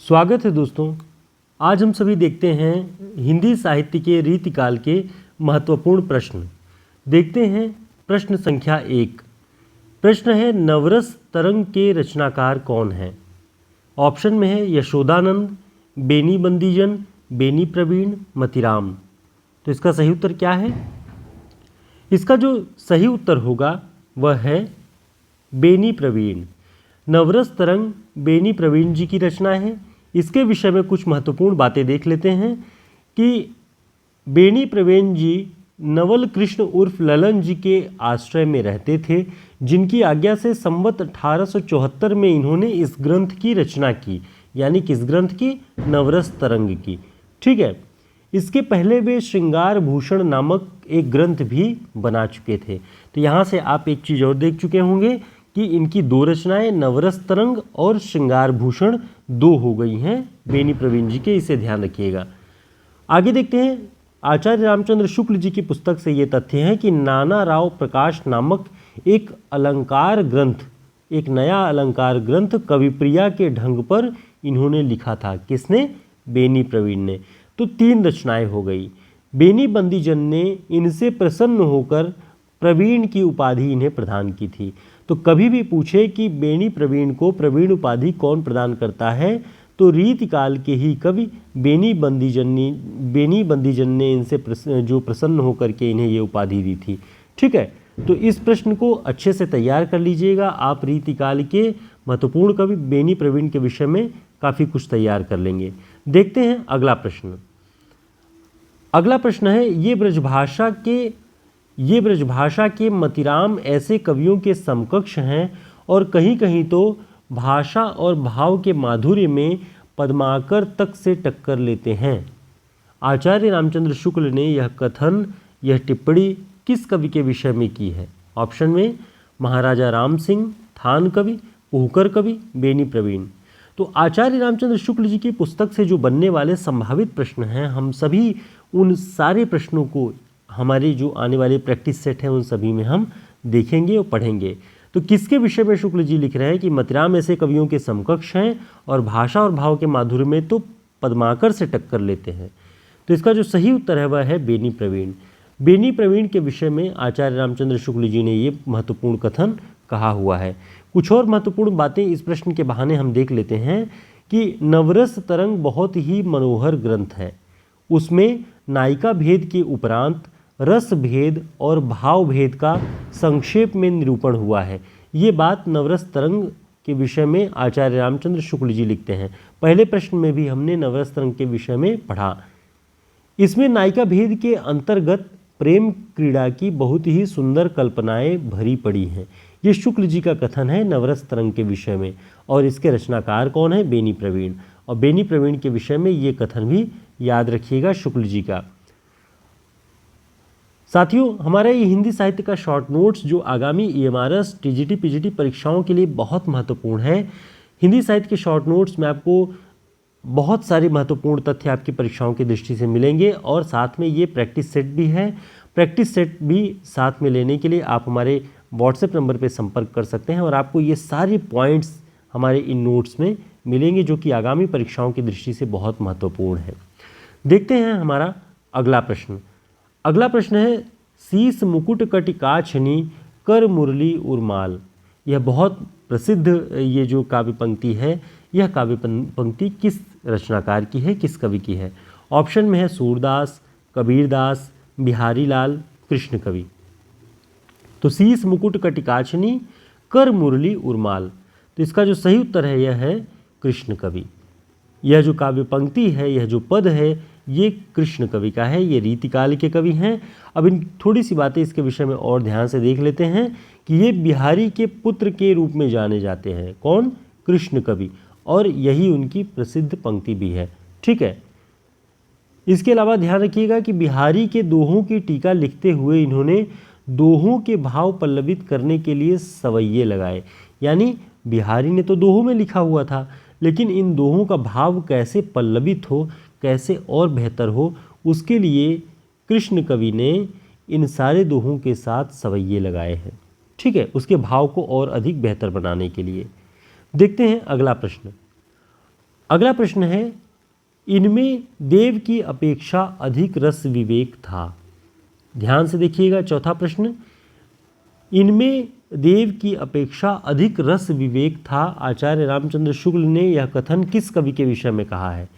स्वागत है दोस्तों। आज हम सभी देखते हैं हिंदी साहित्य के रीतिकाल के महत्वपूर्ण प्रश्न। देखते हैं प्रश्न संख्या 1। प्रश्न है नवरस तरंग के रचनाकार कौन हैं? ऑप्शन में है यशोदानंद, बेनी बंदीजन, बेनी प्रवीण, मतिराम। तो इसका सही उत्तर क्या है? इसका जो सही उत्तर होगा वह है बेनी प्रवीण। नवरस तरंग बेनी प्रवीण जी की रचना है। इसके विषय में कुछ महत्वपूर्ण बातें देख लेते हैं कि बेनी प्रवीण जी नवल कृष्ण उर्फ ललन जी के आश्रय में रहते थे, जिनकी आज्ञा से संवत 1874 में इन्होंने इस ग्रंथ की रचना की, यानी किस ग्रंथ की? नवरस तरंग की। ठीक है। इसके पहले वे श्रृंगार भूषण नामक एक ग्रंथ भी बना चुके थे। तो यहाँ से आप एक चीज़ और देख चुके होंगे कि इनकी दो रचनाएं नवरस तरंग और श्रृंगार भूषण दो हो गई हैं बेनी प्रवीण जी के, इसे ध्यान रखिएगा। आगे देखते हैं। आचार्य रामचंद्र शुक्ल जी की पुस्तक से ये तथ्य है कि नाना राव प्रकाश नामक एक अलंकार ग्रंथ, एक नया अलंकार ग्रंथ कविप्रिया के ढंग पर इन्होंने लिखा था। किसने? बेनी प्रवीण ने। तो 3 रचनाएं हो गई। बेनी बंदीजन ने इनसे प्रसन्न होकर प्रवीण की उपाधि इन्हें प्रदान की थी। तो कभी भी पूछे कि बेनी प्रवीण को प्रवीण उपाधि कौन प्रदान करता है, तो रीतिकाल के ही कवि बेनी बंदीजन ने इनसे जो प्रसन्न होकर के इन्हें ये उपाधि दी थी। ठीक है। तो इस प्रश्न को अच्छे से तैयार कर लीजिएगा। आप रीतिकाल के महत्वपूर्ण कवि बेनी प्रवीण के विषय में काफ़ी कुछ तैयार कर लेंगे। देखते हैं अगला प्रश्न। अगला प्रश्न है ये ब्रजभाषा के मतिराम ऐसे कवियों के समकक्ष हैं और कहीं कहीं तो भाषा और भाव के माधुर्य में पद्माकर तक से टक्कर लेते हैं। आचार्य रामचंद्र शुक्ल ने यह टिप्पणी किस कवि के विषय में की है? ऑप्शन में महाराजा राम सिंह, थान कवि, पोहकर कवि, बेनी प्रवीण। तो आचार्य रामचंद्र शुक्ल जी की पुस्तक से जो बनने वाले संभावित प्रश्न हैं, हम सभी उन सारे प्रश्नों को हमारे जो आने वाले प्रैक्टिस सेट हैं उन सभी में हम देखेंगे और पढ़ेंगे। तो किसके विषय में शुक्ल जी लिख रहे हैं कि मतिराम ऐसे कवियों के समकक्ष हैं और भाषा और भाव के माधुर्य में तो पद्माकर से टक्कर लेते हैं। तो इसका जो सही उत्तर है वह है बेनी प्रवीण। बेनी प्रवीण के विषय में आचार्य रामचंद्र शुक्ल जी ने ये महत्वपूर्ण कथन कहा हुआ है। कुछ और महत्वपूर्ण बातें इस प्रश्न के बहाने हम देख लेते हैं कि नवरस तरंग बहुत ही मनोहर ग्रंथ है। उसमें नायिका भेद के उपरांत रस भेद और भाव भेद का संक्षेप में निरूपण हुआ है। ये बात नवरस तरंग के विषय में आचार्य रामचंद्र शुक्ल जी लिखते हैं। पहले प्रश्न में भी हमने नवरस तरंग के विषय में पढ़ा। इसमें नायिका भेद के अंतर्गत प्रेम क्रीड़ा की बहुत ही सुंदर कल्पनाएं भरी पड़ी हैं। ये शुक्ल जी का कथन है नवरस तरंग के विषय में, और इसके रचनाकार कौन है? बेनी प्रवीण। और बेनी प्रवीण के विषय में ये कथन भी याद रखिएगा शुक्ल जी का। साथियों, हमारा ये हिंदी साहित्य का शॉर्ट नोट्स जो आगामी EMRS, TGT, PGT परीक्षाओं के लिए बहुत महत्वपूर्ण है। हिंदी साहित्य के शॉर्ट नोट्स में आपको बहुत सारे महत्वपूर्ण तथ्य आपकी परीक्षाओं की दृष्टि से मिलेंगे, और साथ में ये प्रैक्टिस सेट भी है। प्रैक्टिस सेट भी साथ में लेने के लिए आप हमारे व्हाट्सएप नंबर पर संपर्क कर सकते हैं और आपको ये सारे पॉइंट्स हमारे इन नोट्स में मिलेंगे जो कि आगामी परीक्षाओं की दृष्टि से बहुत महत्वपूर्ण है। देखते हैं हमारा अगला प्रश्न। अगला प्रश्न है शीस मुकुट कटिकाछनी कर मुरली उर्माल। यह बहुत प्रसिद्ध ये जो काव्य पंक्ति है, यह काव्य पंक्ति किस रचनाकार की है, किस कवि की है? ऑप्शन में है सूरदास, कबीरदास, बिहारी लाल, कृष्ण कवि। तो शीस मुकुट कटिकाछनी कर मुरली उर्माल, तो इसका जो सही उत्तर है यह है कृष्ण कवि। यह जो काव्य पंक्ति है, यह जो पद है, ये कृष्ण कवि का है। ये रीतिकाल के कवि हैं। अब इन थोड़ी सी बातें इसके विषय में और ध्यान से देख लेते हैं कि ये बिहारी के पुत्र के रूप में जाने जाते हैं। कौन? कृष्ण कवि। और यही उनकी प्रसिद्ध पंक्ति भी है। ठीक है। इसके अलावा ध्यान रखिएगा कि बिहारी के दोहों की टीका लिखते हुए इन्होंने दोहों के भाव पल्लवित करने के लिए सवैये लगाए। यानी बिहारी ने तो दोहों में लिखा हुआ था, लेकिन इन दोहों का भाव कैसे पल्लवित हो, कैसे और बेहतर हो, उसके लिए कृष्ण कवि ने इन सारे दोहों के साथ सवैये लगाए हैं। ठीक है, उसके भाव को और अधिक बेहतर बनाने के लिए। देखते हैं अगला प्रश्न। अगला प्रश्न है, इनमें देव की अपेक्षा अधिक रस विवेक था। ध्यान से देखिएगा, चौथा प्रश्न, इनमें देव की अपेक्षा अधिक रस विवेक था, आचार्य रामचंद्र शुक्ल ने यह कथन किस कवि के विषय में कहा है।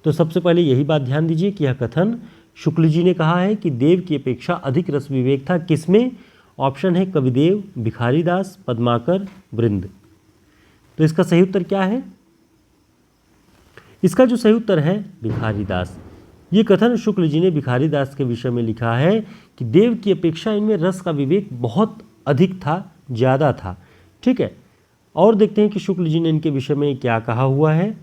तो सबसे पहले यही बात ध्यान दीजिए कि यह कथन शुक्ल जी ने कहा है कि देव की अपेक्षा अधिक रस विवेक था। किसमें? ऑप्शन है कविदेव, भिखारी दास, पद्माकर, वृंद। तो इसका सही उत्तर क्या है? इसका जो सही उत्तर है भिखारी दास। ये कथन शुक्ल जी ने भिखारी दास के विषय में लिखा है कि देव की अपेक्षा इनमें रस का विवेक बहुत अधिक था, ज़्यादा था। ठीक है, और देखते हैं कि शुक्ल जी ने इनके विषय में क्या कहा हुआ है।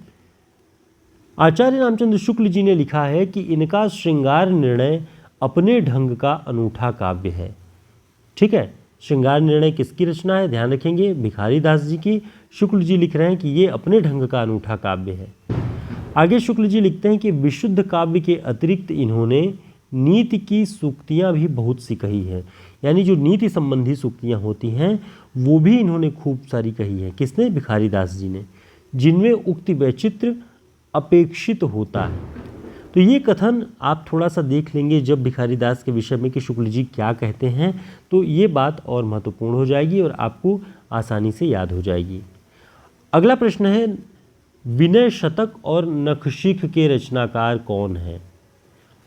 आचार्य रामचंद्र शुक्ल जी ने लिखा है कि इनका श्रृंगार निर्णय अपने ढंग का अनूठा काव्य है। ठीक है, श्रृंगार निर्णय किसकी रचना है? ध्यान रखेंगे, भिखारी दास जी की। शुक्ल जी लिख रहे हैं कि ये अपने ढंग का अनूठा काव्य है। आगे शुक्ल जी लिखते हैं कि विशुद्ध काव्य के अतिरिक्त इन्होंने नीति की सूक्तियाँ भी बहुत सी कही हैं। यानी जो नीति संबंधी सूक्तियाँ होती हैं वो भी इन्होंने खूब सारी कही हैं। किसने? भिखारी दास जी ने, जिनमें उक्ति वैचित्र अपेक्षित होता है। तो ये कथन आप थोड़ा सा देख लेंगे जब भिखारी दास के विषय में कि शुक्ल जी क्या कहते हैं, तो ये बात और महत्वपूर्ण हो जाएगी और आपको आसानी से याद हो जाएगी। अगला प्रश्न है, विनय शतक और नखशिख के रचनाकार कौन है?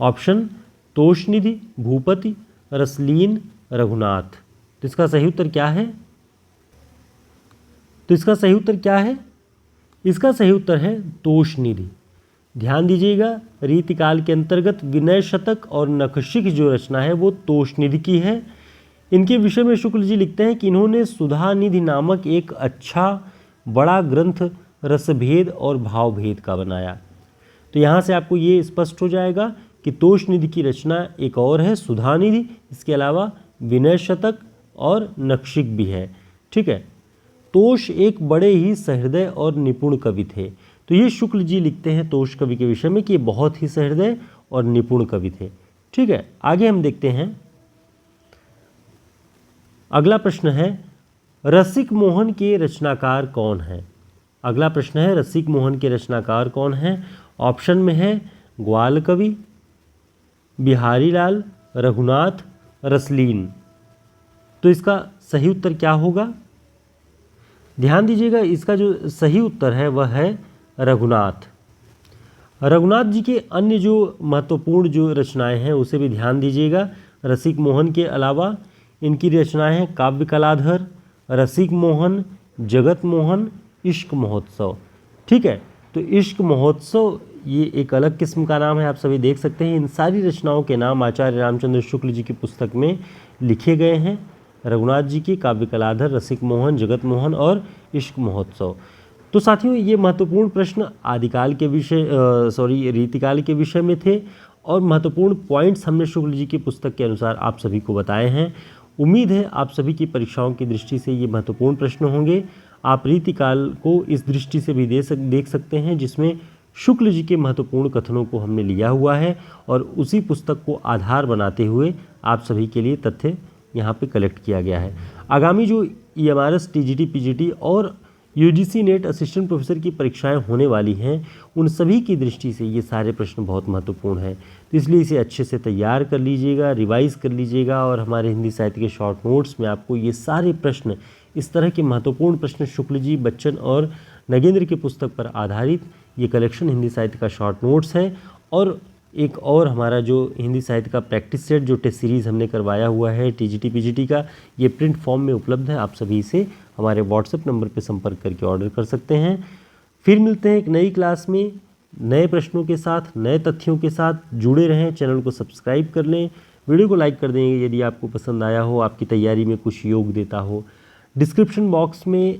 ऑप्शन तोषनिधि, भूपति, रसलीन, रघुनाथ। तो इसका सही उत्तर क्या है? इसका सही उत्तर है तोषनिधि। ध्यान दीजिएगा, रीतिकाल के अंतर्गत विनय शतक और नखशिख जो रचना है वो तोषनिधि की है। इनके विषय में शुक्ल जी लिखते हैं कि इन्होंने सुधानिधि नामक एक अच्छा बड़ा ग्रंथ रसभेद और भावभेद का बनाया। तो यहाँ से आपको ये स्पष्ट हो जाएगा कि तोषनिधि की रचना एक और है, सुधानिधि। इसके अलावा विनय शतक और नखशिख भी है। ठीक है, तोष एक बड़े ही सहृदय और निपुण कवि थे। तो ये शुक्ल जी लिखते हैं तोष कवि के विषय में कि ये बहुत ही सहृदय और निपुण कवि थे। ठीक है, आगे हम देखते हैं। अगला प्रश्न है, रसिक मोहन के रचनाकार कौन है? अगला प्रश्न है, रसिक मोहन के रचनाकार कौन है? ऑप्शन में है ग्वाल कवि, बिहारी लाल, रघुनाथ, रसलीन। तो इसका सही उत्तर क्या होगा? ध्यान दीजिएगा, इसका जो सही उत्तर है वह है रघुनाथ। रघुनाथ जी के अन्य जो महत्वपूर्ण जो रचनाएं हैं उसे भी ध्यान दीजिएगा। रसिक मोहन के अलावा इनकी रचनाएं हैं काव्य कलाधर, रसिक मोहन, जगत मोहन, इश्क महोत्सव। ठीक है, तो इश्क महोत्सव ये एक अलग किस्म का नाम है, आप सभी देख सकते हैं। इन सारी रचनाओं के नाम आचार्य रामचंद्र शुक्ल जी की पुस्तक में लिखे गए हैं। रघुनाथ जी की काव्य कलाधर, रसिक मोहन, जगत मोहन और इश्क महोत्सव। तो साथियों, ये महत्वपूर्ण प्रश्न आदिकाल के विषय रीतिकाल के विषय में थे और महत्वपूर्ण पॉइंट्स हमने शुक्ल जी की पुस्तक के अनुसार आप सभी को बताए हैं। उम्मीद है आप सभी की परीक्षाओं की दृष्टि से ये महत्वपूर्ण प्रश्न होंगे। आप रीतिकाल को इस दृष्टि से भी देख सकते हैं जिसमें शुक्ल जी के महत्वपूर्ण कथनों को हमने लिया हुआ है और उसी पुस्तक को आधार बनाते हुए आप सभी के लिए तथ्य यहाँ पे कलेक्ट किया गया है। आगामी जो EMRS, TGT, PGT और UGC नेट असिस्टेंट प्रोफेसर की परीक्षाएं होने वाली हैं, उन सभी की दृष्टि से ये सारे प्रश्न बहुत महत्वपूर्ण हैं। तो इसलिए इसे अच्छे से तैयार कर लीजिएगा, रिवाइज़ कर लीजिएगा और हमारे हिंदी साहित्य के शॉर्ट नोट्स में आपको ये सारे प्रश्न, इस तरह के महत्वपूर्ण प्रश्न शुक्ल जी, बच्चन और नगेंद्र की पुस्तक पर आधारित ये कलेक्शन हिंदी साहित्य का शॉर्ट नोट्स है। और एक और हमारा जो हिंदी साहित्य का प्रैक्टिस सेट जो टेस्ट सीरीज़ हमने करवाया हुआ है TGT PGT का, ये प्रिंट फॉर्म में उपलब्ध है। आप सभी इसे हमारे व्हाट्सएप नंबर पर संपर्क करके ऑर्डर कर सकते हैं। फिर मिलते हैं एक नई क्लास में नए प्रश्नों के साथ, नए तथ्यों के साथ। जुड़े रहें, चैनल को सब्सक्राइब कर लें, वीडियो को लाइक कर देंगे यदि आपको पसंद आया हो, आपकी तैयारी में कुछ योग देता हो। डिस्क्रिप्शन बॉक्स में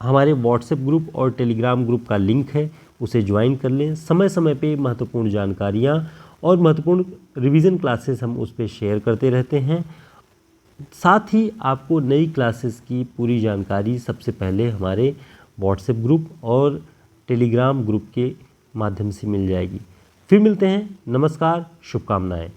हमारे व्हाट्सएप ग्रुप और टेलीग्राम ग्रुप का लिंक है, उसे ज्वाइन कर लें। समय समय पे महत्वपूर्ण जानकारियाँ और महत्वपूर्ण रिवीजन क्लासेस हम उस पर शेयर करते रहते हैं। साथ ही आपको नई क्लासेस की पूरी जानकारी सबसे पहले हमारे व्हाट्सएप ग्रुप और टेलीग्राम ग्रुप के माध्यम से मिल जाएगी। फिर मिलते हैं। नमस्कार, शुभकामनाएं।